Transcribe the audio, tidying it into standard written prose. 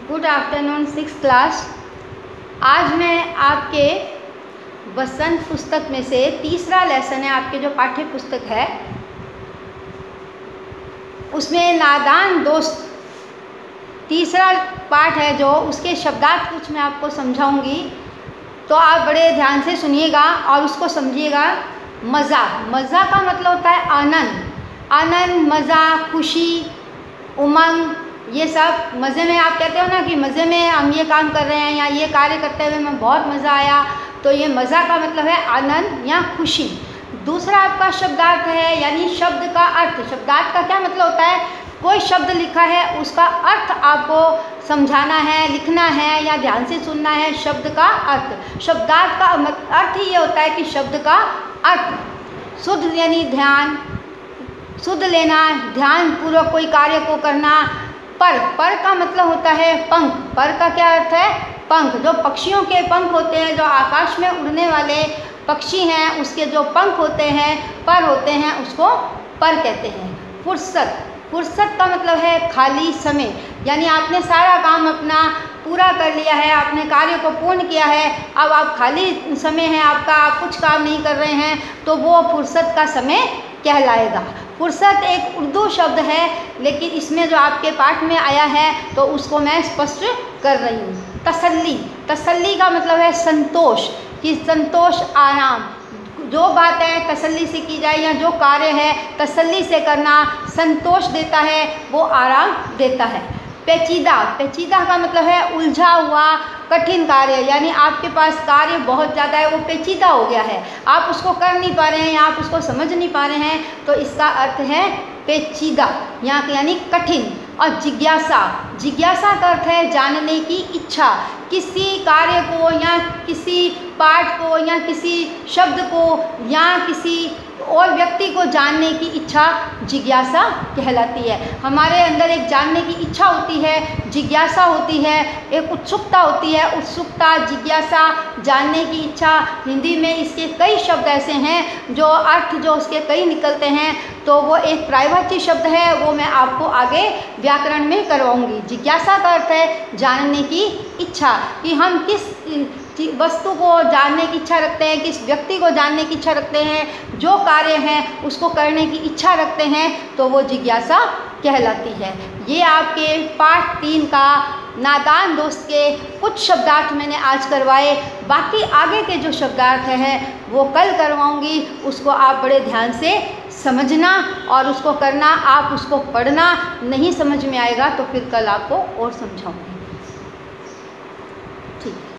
Good afternoon, 6th class. आज मैं आपके बसंत पुस्तक में से तीसरा लेसन है, आपके जो पाठ्य पुस्तक है उसमें नादान दोस्त तीसरा पाठ है, जो उसके शब्दार्थ कुछ मैं आपको समझाऊंगी, तो आप बड़े ध्यान से सुनिएगा और उसको समझिएगा। मज़ा, मज़ा का मतलब होता है आनंद, आनंद, मज़ा, खुशी, उमंग, ये सब मज़े में। आप कहते हो ना कि मज़े में हम ये काम कर रहे हैं या ये कार्य करते हुए हमें बहुत मज़ा आया, तो ये मज़ा का मतलब है आनंद या खुशी। दूसरा आपका शब्दार्थ है, यानी शब्द का अर्थ। शब्दार्थ का क्या मतलब होता है? कोई शब्द लिखा है, उसका अर्थ आपको समझाना है, लिखना है या ध्यान से सुनना है। शब्द का अर्थ, शब्दार्थ का अर्थ ही ये होता है कि शब्द का अर्थ शुद्ध, यानी ध्यान, शुद्ध लेना, ध्यान पूर्वक कोई कार्य को करना। पर का मतलब होता है पंख। पर का क्या अर्थ है? पंख। जो पक्षियों के पंख होते हैं, जो आकाश में उड़ने वाले पक्षी हैं, उसके जो पंख होते हैं, पर होते हैं, उसको पर कहते हैं। फुर्सत, फुर्सत का मतलब है खाली समय, यानी आपने सारा काम अपना पूरा कर लिया है, आपने कार्य को पूर्ण किया है, अब आप खाली समय है आपका, आप कुछ काम नहीं कर रहे हैं, तो वो फुर्सत का समय कहलाएगा। फुर्सत एक उर्दू शब्द है, लेकिन इसमें जो आपके पाठ में आया है तो उसको मैं स्पष्ट कर रही हूँ। तसल्ली, तसल्ली का मतलब है संतोष, कि संतोष, आराम। जो बात है तसल्ली से की जाए या जो कार्य है तसल्ली से करना संतोष देता है, वो आराम देता है। पेचीदा, पेचीदा का मतलब है उलझा हुआ कठिन कार्य, यानी आपके पास कार्य बहुत ज़्यादा है, वो पेचीदा हो गया है, आप उसको कर नहीं पा रहे हैं या आप उसको समझ नहीं पा रहे हैं, तो इसका अर्थ है पेचीदा, यहाँ यानी कठिन। और जिज्ञासा, जिज्ञासा का अर्थ है जानने की इच्छा। किसी कार्य को या किसी पाठ को या किसी शब्द को या किसी और व्यक्ति को जानने की इच्छा जिज्ञासा कहलाती है। हमारे अंदर एक जानने की इच्छा होती है, जिज्ञासा होती है, एक उत्सुकता होती है, उत्सुकता, जिज्ञासा, जानने की इच्छा। हिंदी में इसके कई शब्द ऐसे हैं जो अर्थ जो उसके कई निकलते हैं, तो वो एक प्रायवाची शब्द है, वो मैं आपको आगे व्याकरण में करवाऊंगी। जिज्ञासा का अर्थ है जानने की इच्छा, कि हम किस वस्तु को जानने की इच्छा रखते हैं, किस व्यक्ति को जानने की इच्छा रखते हैं, जो कार्य है उसको करने की इच्छा रखते हैं, तो वो जिज्ञासा कहलाती है। ये आपके पाठ 3 का नादान दोस्त के कुछ शब्दार्थ मैंने आज करवाए, बाकी आगे के जो शब्दार्थ हैं वो कल करवाऊंगी। उसको आप बड़े ध्यान से समझना और उसको करना। आप उसको पढ़ना, नहीं समझ में आएगा तो फिर कल आपको और समझाऊंगी। ठीक है।